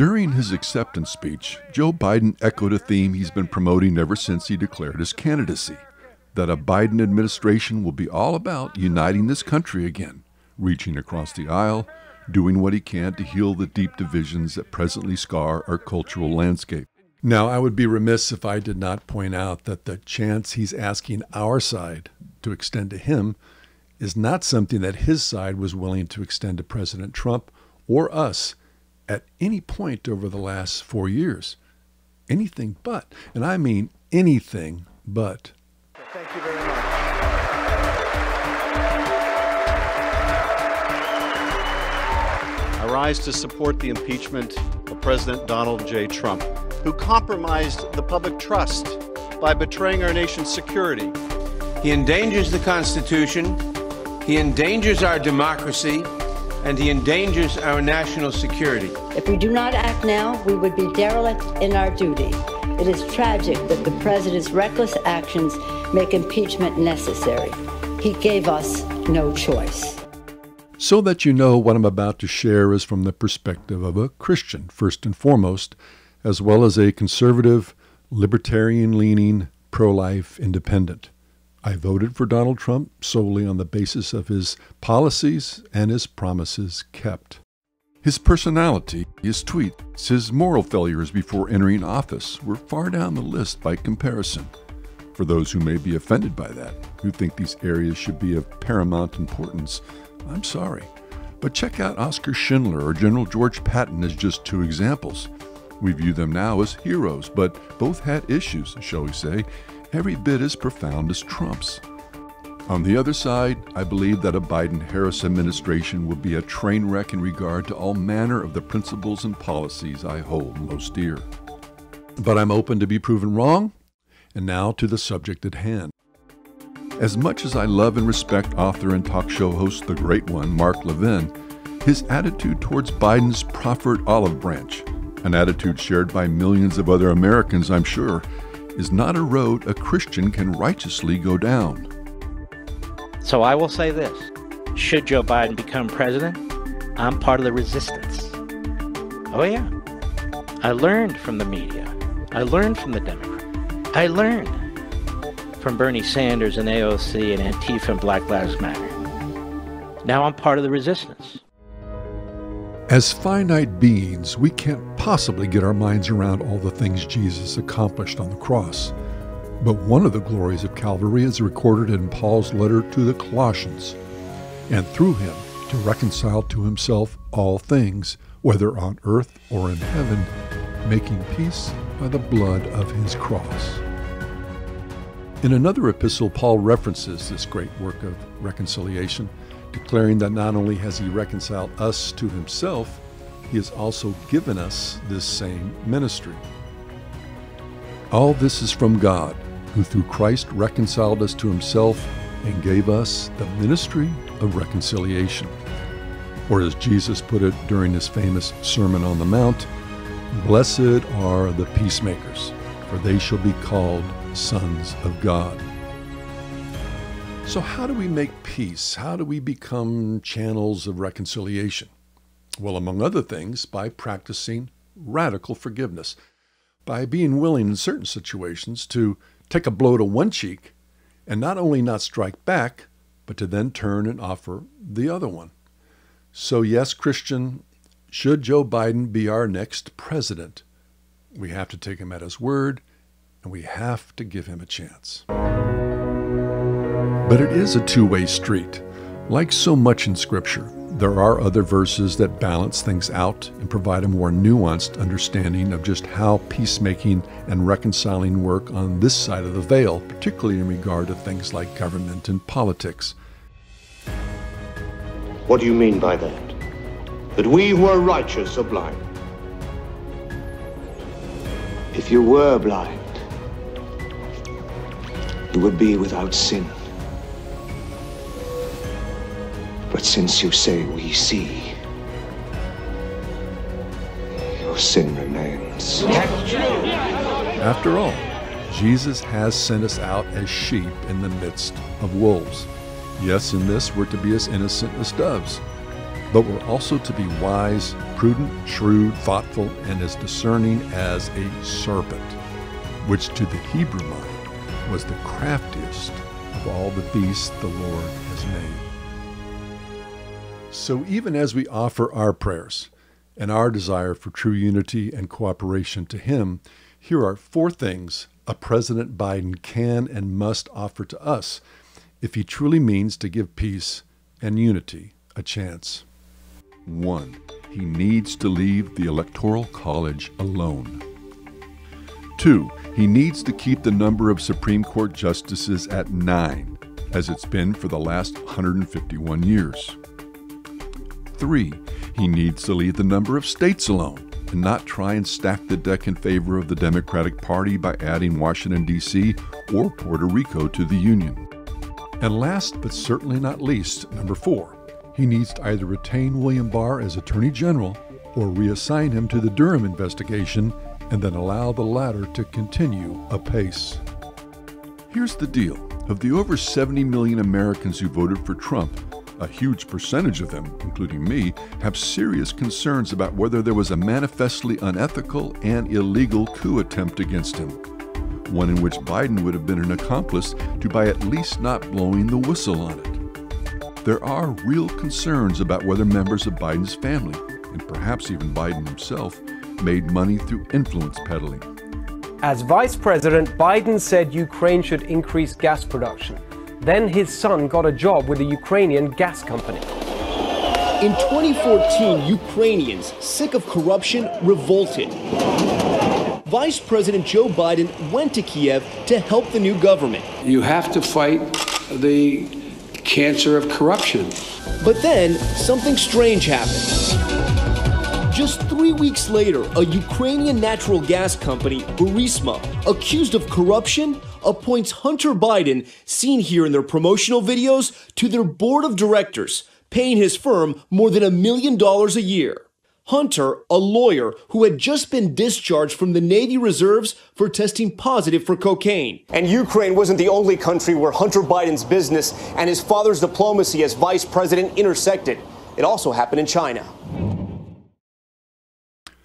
During his acceptance speech, Joe Biden echoed a theme he's been promoting ever since he declared his candidacy, that a Biden administration will be all about uniting this country again, reaching across the aisle, doing what he can to heal the deep divisions that presently scar our cultural landscape. Now, I would be remiss if I did not point out that the chance he's asking our side to extend to him is not something that his side was willing to extend to President Trump or us at any point over the last 4 years. Anything but, and I mean anything but. Thank you very much. I rise to support the impeachment of President Donald J. Trump, who compromised the public trust by betraying our nation's security. He endangers the Constitution, he endangers our democracy, and he endangers our national security. If we do not act now, we would be derelict in our duty. It is tragic that the president's reckless actions make impeachment necessary. He gave us no choice. So that you know, what I'm about to share is from the perspective of a Christian, first and foremost, as well as a conservative, libertarian-leaning, pro-life independent. I voted for Donald Trump solely on the basis of his policies and his promises kept. His personality, his tweets, his moral failures before entering office were far down the list by comparison. For those who may be offended by that, who think these areas should be of paramount importance, I'm sorry. But check out Oscar Schindler or General George Patton as just two examples. We view them now as heroes, but both had issues, shall we say, every bit as profound as Trump's. On the other side, I believe that a Biden-Harris administration will be a train wreck in regard to all manner of the principles and policies I hold most dear. But I'm open to be proven wrong, and now to the subject at hand. As much as I love and respect author and talk show host, the great one, Mark Levin, his attitude towards Biden's proffered olive branch, an attitude shared by millions of other Americans, I'm sure, is not a road a Christian can righteously go down. So I will say this. Should Joe Biden become president, I'm part of the resistance. Oh yeah. I learned from the media. I learned from the Democrats. I learned from Bernie Sanders and AOC and Antifa and Black Lives Matter. Now I'm part of the resistance. As finite beings, we can't possibly get our minds around all the things Jesus accomplished on the cross. But one of the glories of Calvary is recorded in Paul's letter to the Colossians, and through him to reconcile to himself all things, whether on earth or in heaven, making peace by the blood of his cross. In another epistle, Paul references this great work of reconciliation, declaring that not only has he reconciled us to himself, he has also given us this same ministry. All this is from God, who through Christ reconciled us to himself and gave us the ministry of reconciliation. Or as Jesus put it during his famous Sermon on the Mount, "Blessed are the peacemakers, for they shall be called sons of God." So how do we make peace? How do we become channels of reconciliation? Well, among other things, by practicing radical forgiveness, by being willing in certain situations to take a blow to one cheek and not only not strike back, but to then turn and offer the other one. So yes, Christian, should Joe Biden be our next president, we have to take him at his word, and we have to give him a chance. But it is a two-way street. Like so much in Scripture, there are other verses that balance things out and provide a more nuanced understanding of just how peacemaking and reconciling work on this side of the veil, particularly in regard to things like government and politics. What do you mean by that? That we who are righteous are blind? If you were blind, you would be without sin. But since you say we see, your sin remains. After all, Jesus has sent us out as sheep in the midst of wolves. Yes, in this we're to be as innocent as doves, but we're also to be wise, prudent, shrewd, thoughtful, and as discerning as a serpent, which to the Hebrew mind was the craftiest of all the beasts the Lord has made. So even as we offer our prayers and our desire for true unity and cooperation to Him, here are 4 things a President Biden can and must offer to us if he truly means to give peace and unity a chance. 1. He needs to leave the Electoral College alone. 2. He needs to keep the number of Supreme Court justices at 9, as it's been for the last 151 years. 3. He needs to leave the number of states alone and not try and stack the deck in favor of the Democratic Party by adding Washington, D.C. or Puerto Rico to the Union. And last but certainly not least, number 4, he needs to either retain William Barr as Attorney General or reassign him to the Durham investigation and then allow the latter to continue apace. Here's the deal. Of the over 70 million Americans who voted for Trump, a huge percentage of them, including me, have serious concerns about whether there was a manifestly unethical and illegal coup attempt against him, one in which Biden would have been an accomplice to by at least not blowing the whistle on it. There are real concerns about whether members of Biden's family, and perhaps even Biden himself, made money through influence peddling. As vice president, Biden said Ukraine should increase gas production. Then his son got a job with a Ukrainian gas company. In 2014, Ukrainians, sick of corruption, revolted. Vice President Joe Biden went to Kiev to help the new government. You have to fight the cancer of corruption. But then, something strange happened. Just 3 weeks later, a Ukrainian natural gas company, Burisma, accused of corruption, appoints Hunter Biden, seen here in their promotional videos, to their board of directors, paying his firm more than $1 million a year. Hunter, a lawyer who had just been discharged from the Navy Reserves for testing positive for cocaine. And Ukraine wasn't the only country where Hunter Biden's business and his father's diplomacy as vice president intersected. It also happened in China.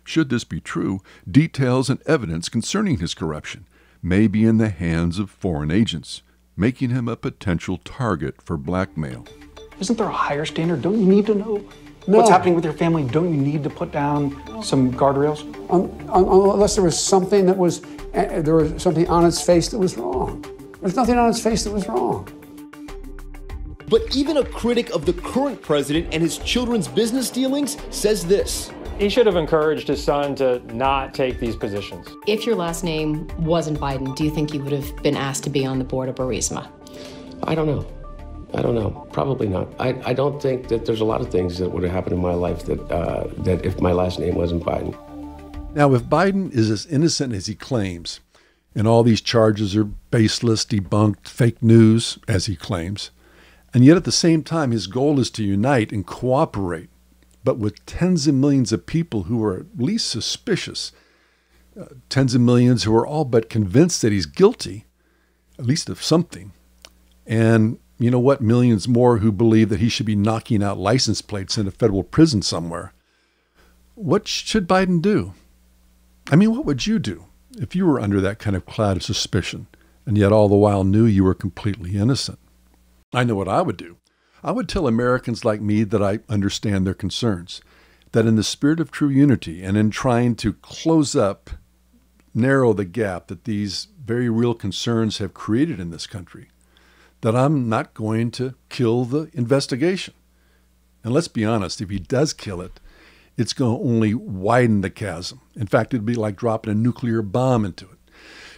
Should this be true, details and evidence concerning his corruption may be in the hands of foreign agents, making him a potential target for blackmail. Isn't there a higher standard? Don't you need to know what's happening with your family? Don't you need to put down some guardrails? Unless there was something that was, there was something on its face that was wrong. There's nothing on its face that was wrong. But even a critic of the current president and his children's business dealings says this. He should have encouraged his son to not take these positions. If your last name wasn't Biden, do you think you would have been asked to be on the board of Burisma? I don't know. Probably not. I don't think that there's a lot of things that would have happened in my life that if my last name wasn't Biden. Now, if Biden is as innocent as he claims, and all these charges are baseless, debunked, fake news, as he claims, and yet at the same time his goal is to unite and cooperate, but with tens of millions of people who are at least suspicious, tens of millions who are all but convinced that he's guilty, at least of something, and you know what, millions more who believe that he should be knocking out license plates in a federal prison somewhere. What should Biden do? I mean, what would you do if you were under that kind of cloud of suspicion and yet all the while knew you were completely innocent? I know what I would do. I would tell Americans like me that I understand their concerns, that in the spirit of true unity and in trying to close up, narrow the gap that these very real concerns have created in this country, that I'm not going to kill the investigation. And let's be honest, if he does kill it, it's going to only widen the chasm. In fact, it'd be like dropping a nuclear bomb into it.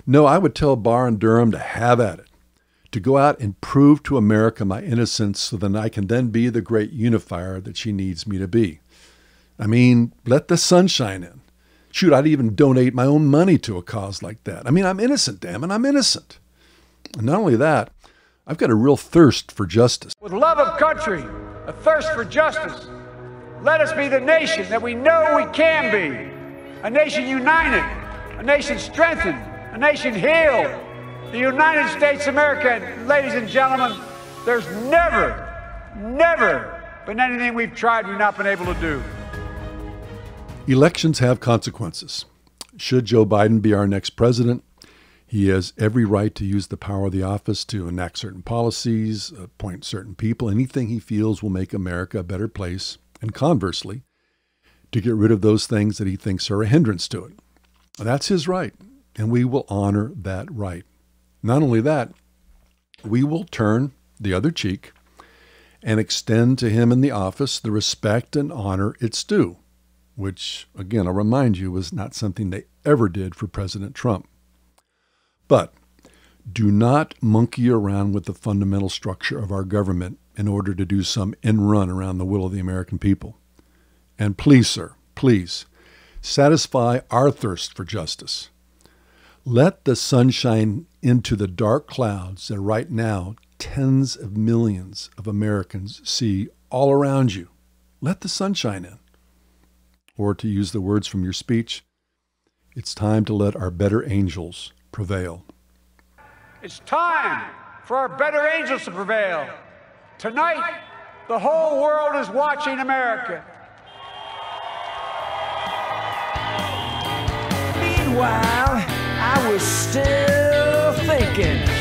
No, I would tell Barr and Durham to have at it, to go out and prove to America my innocence so that I can then be the great unifier that she needs me to be. I mean, let the sunshine in. Shoot, I'd even donate my own money to a cause like that. I mean, I'm innocent, damn it, I'm innocent. And not only that, I've got a real thirst for justice. With love of country, a thirst for justice, let us be the nation that we know we can be. A nation united, a nation strengthened, a nation healed. The United States of America, ladies and gentlemen, there's never been anything we've tried we've not been able to do. Elections have consequences. Should Joe Biden be our next president, he has every right to use the power of the office to enact certain policies, appoint certain people, anything he feels will make America a better place, and conversely, to get rid of those things that he thinks are a hindrance to it. That's his right, and we will honor that right. Not only that, we will turn the other cheek and extend to him in the office the respect and honor it's due, which, again, I'll remind you, was not something they ever did for President Trump. But do not monkey around with the fundamental structure of our government in order to do some end run around the will of the American people. And please, sir, please, satisfy our thirst for justice. Let the sunshine into the dark clouds that right now tens of millions of Americans see all around you. Let the sunshine in. Or to use the words from your speech, it's time to let our better angels prevail. It's time for our better angels to prevail. Tonight, the whole world is watching America. Meanwhile, I was still thinking.